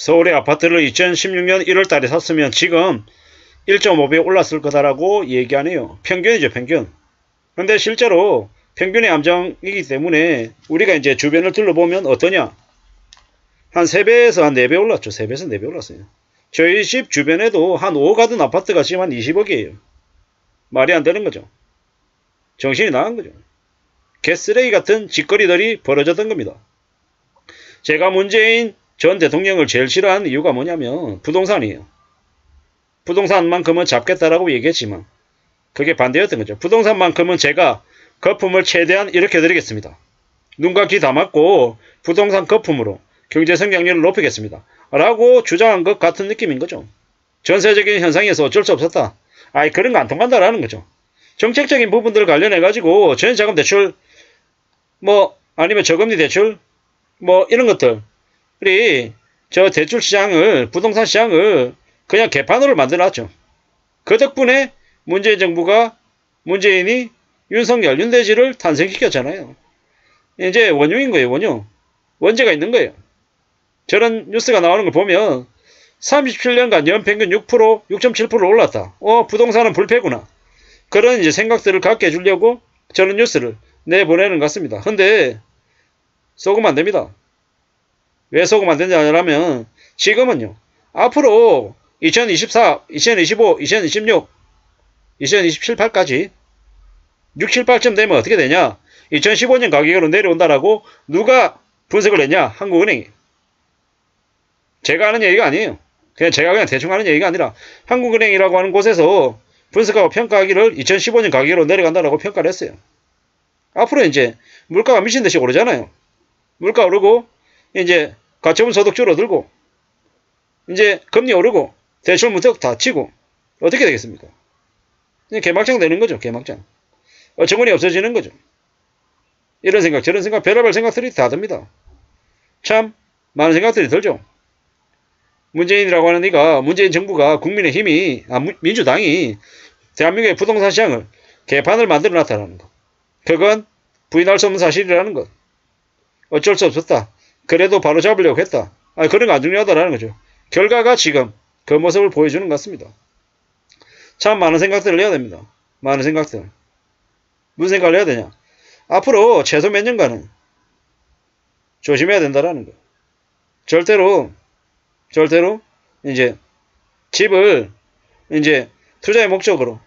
서울의 아파트를 2016년 1월달에 샀으면 지금 1.5배 올랐을 거다라고 얘기하네요. 평균이죠, 평균. 근데 실제로 평균의 함정이기 때문에 우리가 이제 주변을 둘러보면 어떠냐? 한 3배에서 한 4배 올랐죠. 3배에서 4배 올랐어요. 저희 집 주변에도 한 5 가든 아파트가 지금 한 20억이에요. 말이 안 되는 거죠. 정신이 나간 거죠. 개쓰레기 같은 짓거리들이 벌어졌던 겁니다. 제가 문재인 전 대통령을 제일 싫어하는 이유가 뭐냐면 부동산이에요. 부동산만큼은 잡겠다라고 얘기했지만 그게 반대였던 거죠. 부동산만큼은 제가 거품을 최대한 일으켜드리겠습니다. 눈과 귀 다 막고 부동산 거품으로 경제 성장률을 높이겠습니다. 라고 주장한 것 같은 느낌인 거죠. 전세적인 현상에서 어쩔 수 없었다. 아이 그런 거 안 통한다라는 거죠. 정책적인 부분들을 관련해가지고 전세자금 대출 뭐 아니면 저금리 대출 뭐 이런 것들이 저 대출 시장을 부동산 시장을 그냥 개판으로 만들어놨죠. 그 덕분에 문재인 정부가 문재인이 윤석열 윤대지를 탄생시켰잖아요. 이제 원흉인 거예요. 원흉. 원죄가 있는 거예요. 저런 뉴스가 나오는 걸 보면 37년간 연평균 6%, 6.7% 올랐다. 부동산은 불패구나. 그런 이제 생각들을 갖게 해주려고 저런 뉴스를 내보내는 것 같습니다. 근데 속으면 안 됩니다. 왜 속으면 안 되냐면 지금은요. 앞으로 2024, 2025, 2026, 2027, 8까지 6, 7, 8쯤 되면 어떻게 되냐? 2015년 가격으로 내려온다라고 누가 분석을 했냐? 한국은행이. 제가 하는 얘기가 아니에요. 제가 그냥 대충 하는 얘기가 아니라 한국은행이라고 하는 곳에서 분석하고 평가하기를 2015년 가격으로 내려간다라고 평가를 했어요. 앞으로 이제 물가가 미친 듯이 오르잖아요. 물가 오르고 이제 가처분 소득 줄어들고 이제 금리 오르고 대출 문턱 다 치고 어떻게 되겠습니까? 개막장 되는 거죠. 개막장. 정원이 없어지는 거죠. 이런 생각 저런 생각 별의별 생각들이 다 듭니다. 참 많은 생각들이 들죠. 문재인이라고 하는 이가 문재인 정부가 국민의힘이 민주당이 대한민국의 부동산 시장을 개판을 만들어 놨다는 것. 그건 부인할 수 없는 사실이라는 것. 어쩔 수 없었다. 그래도 바로 잡으려고 했다. 그런 거 안 중요하다라는 거죠. 결과가 지금 그 모습을 보여주는 것 같습니다. 참 많은 생각들을 해야 됩니다. 많은 생각들. 무슨 생각을 해야 되냐. 앞으로 최소 몇 년간은 조심해야 된다라는 거. 절대로 이제 집을 이제 투자의 목적으로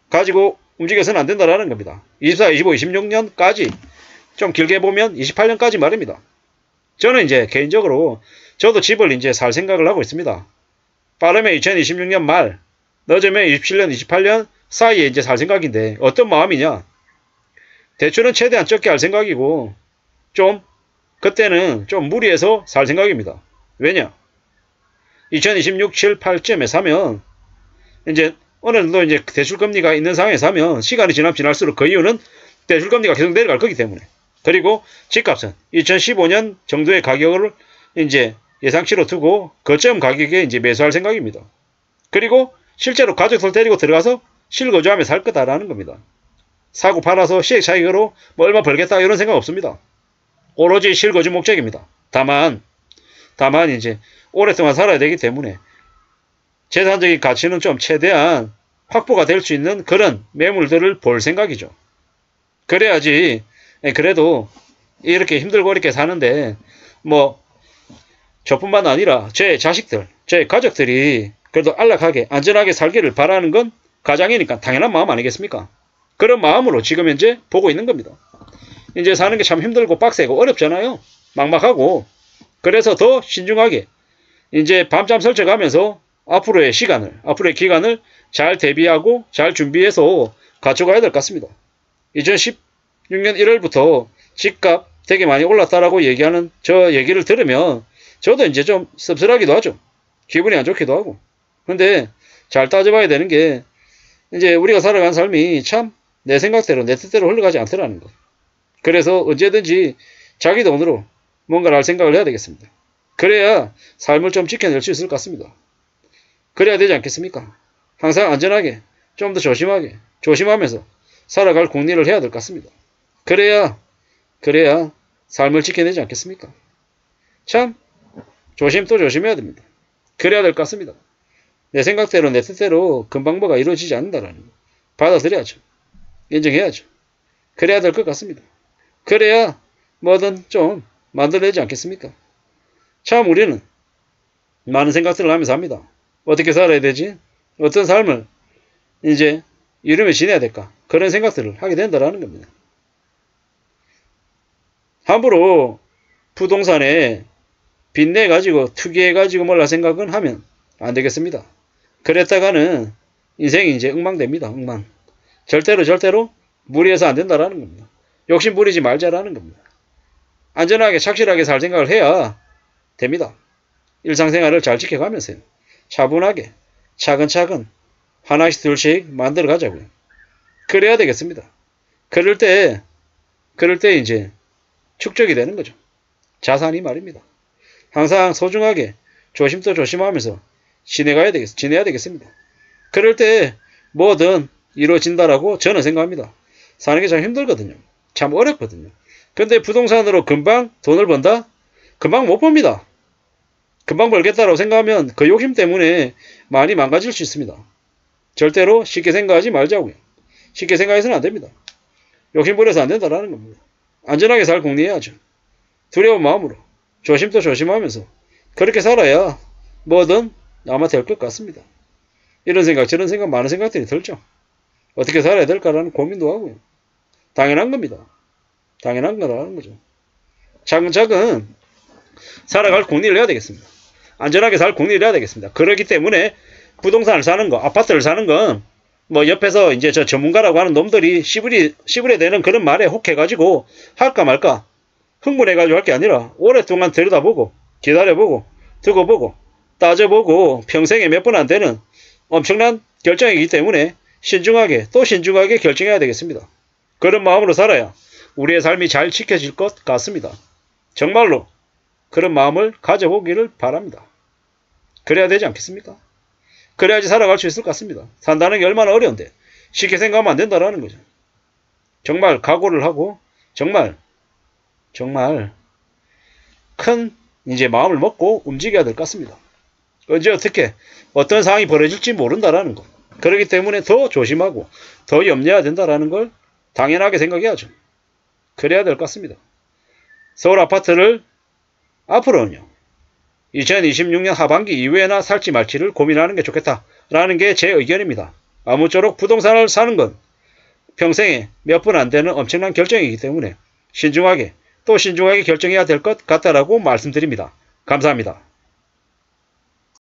가지고 움직여서는 안 된다라는 겁니다. 24, 25, 26년까지 좀 길게 보면 28년까지 말입니다. 저는 이제 개인적으로 저도 집을 이제 살 생각을 하고 있습니다. 빠르면 2026년 말, 늦으면 27년, 28년 사이에 이제 살 생각인데 어떤 마음이냐? 대출은 최대한 적게 할 생각이고 그때는 좀 무리해서 살 생각입니다. 왜냐? 2026, 7, 8쯤에 사면 이제 어느 정도 이제 대출금리가 있는 상황에 사면 시간이 지날수록 그 이유는 대출금리가 계속 내려갈 거기 때문에. 그리고 집값은 2015년 정도의 가격을 이제 예상치로 두고 거점 가격에 이제 매수할 생각입니다. 그리고 실제로 가족들 데리고 들어가서 실거주하며 살 거다라는 겁니다. 사고 팔아서 시액 차익으로 뭐 얼마 벌겠다 이런 생각 없습니다. 오로지 실거주 목적입니다. 다만 이제 오랫동안 살아야 되기 때문에 재산적인 가치는 좀 최대한 확보가 될 수 있는 그런 매물들을 볼 생각이죠. 그래야지 그래도 이렇게 힘들고 어렵게 사는데 뭐 저뿐만 아니라 제 자식들, 제 가족들이 그래도 안락하게 안전하게 살기를 바라는 건 가장이니까 당연한 마음 아니겠습니까? 그런 마음으로 지금 현재 보고 있는 겁니다. 이제 사는 게 참 힘들고 빡세고 어렵잖아요. 막막하고. 그래서 더 신중하게 이제 밤잠 설쳐가면서 앞으로의 기간을 잘 대비하고 잘 준비해서 갖춰가야 될 것 같습니다. 2016년 1월부터 집값 되게 많이 올랐다라고 얘기하는 저 얘기를 들으면 저도 이제 좀 씁쓸하기도 하죠. 기분이 안 좋기도 하고. 근데 잘 따져봐야 되는 게 이제 우리가 살아가는 삶이 참 내 생각대로 내 뜻대로 흘러가지 않더라는 거. 그래서 언제든지 자기 돈으로 뭔가를 할 생각을 해야 되겠습니다. 그래야 삶을 좀 지켜낼 수 있을 것 같습니다. 그래야 되지 않겠습니까? 항상 안전하게 좀 더 조심하면서 살아갈 국리를 해야 될 것 같습니다. 그래야 삶을 지켜내지 않겠습니까? 참 조심 또 조심해야 됩니다. 그래야 될 것 같습니다. 내 생각대로 내 뜻대로 금방 뭐가 이루어지지 않는다라는 거. 받아들여야죠. 인정해야죠. 그래야 될 것 같습니다. 그래야 뭐든 좀 만들어내지 않겠습니까? 참 우리는 많은 생각들을 하면서 합니다. 어떻게 살아야 되지? 어떤 삶을 이제 이루며 지내야 될까? 그런 생각들을 하게 된다라는 겁니다. 함부로 부동산에 빚내가지고 투기해가지고 몰라 생각은 하면 안 되겠습니다. 그랬다가는 인생이 이제 엉망됩니다. 엉망. 절대로 무리해서 안 된다라는 겁니다. 욕심 부리지 말자라는 겁니다. 안전하게 착실하게 살 생각을 해야 됩니다. 일상생활을 잘 지켜가면서요. 차분하게 차근차근 하나씩 둘씩 만들어 가자고요. 그래야 되겠습니다. 그럴 때 이제 축적이 되는 거죠. 자산이 말입니다. 항상 소중하게 조심도 조심하면서 지내야 되겠습니다. 그럴 때 뭐든 이루어진다라고 저는 생각합니다. 사는 게 참 힘들거든요. 참 어렵거든요. 근데 부동산으로 금방 돈을 번다? 금방 못 봅니다. 금방 벌겠다라고 생각하면 그 욕심 때문에 많이 망가질 수 있습니다. 절대로 쉽게 생각하지 말자고요. 쉽게 생각해서는 안 됩니다. 욕심 부려서 안 된다라는 겁니다. 안전하게 살 궁리해야죠. 두려운 마음으로 조심도 조심하면서 그렇게 살아야 뭐든 아마 될 것 같습니다. 이런 생각 저런 생각 많은 생각들이 들죠. 어떻게 살아야 될까라는 고민도 하고요. 당연한 겁니다. 당연한 거라는 거죠. 차근차근 살아갈 궁리를 해야 되겠습니다. 안전하게 살 궁리를 해야 되겠습니다. 그렇기 때문에 부동산을 사는 거, 아파트를 사는 건 뭐 옆에서 이제 저 전문가라고 하는 놈들이 시부리 되는 그런 말에 혹해가지고 할까 말까 흥분해가지고 할 게 아니라 오랫동안 들여다보고 기다려보고 두고 보고 따져보고 평생에 몇 번 안 되는 엄청난 결정이기 때문에 신중하게 또 신중하게 결정해야 되겠습니다. 그런 마음으로 살아야 우리의 삶이 잘 지켜질 것 같습니다. 정말로 그런 마음을 가져보기를 바랍니다. 그래야 되지 않겠습니까? 그래야지 살아갈 수 있을 것 같습니다. 산다는 게 얼마나 어려운데 쉽게 생각하면 안 된다라는 거죠. 정말 각오를 하고 정말 큰 이제 마음을 먹고 움직여야 될 것 같습니다. 언제 어떻게 어떤 상황이 벌어질지 모른다라는 거. 그렇기 때문에 더 조심하고 더 염려해야 된다라는 걸 당연하게 생각해야죠. 그래야 될 것 같습니다. 서울 아파트를 앞으로는요. 2026년 하반기 이후에나 살지 말지를 고민하는 게 좋겠다라는 게 제 의견입니다. 아무쪼록 부동산을 사는 건 평생에 몇 분 안 되는 엄청난 결정이기 때문에 신중하게 또 신중하게 결정해야 될 것 같다라고 말씀드립니다. 감사합니다.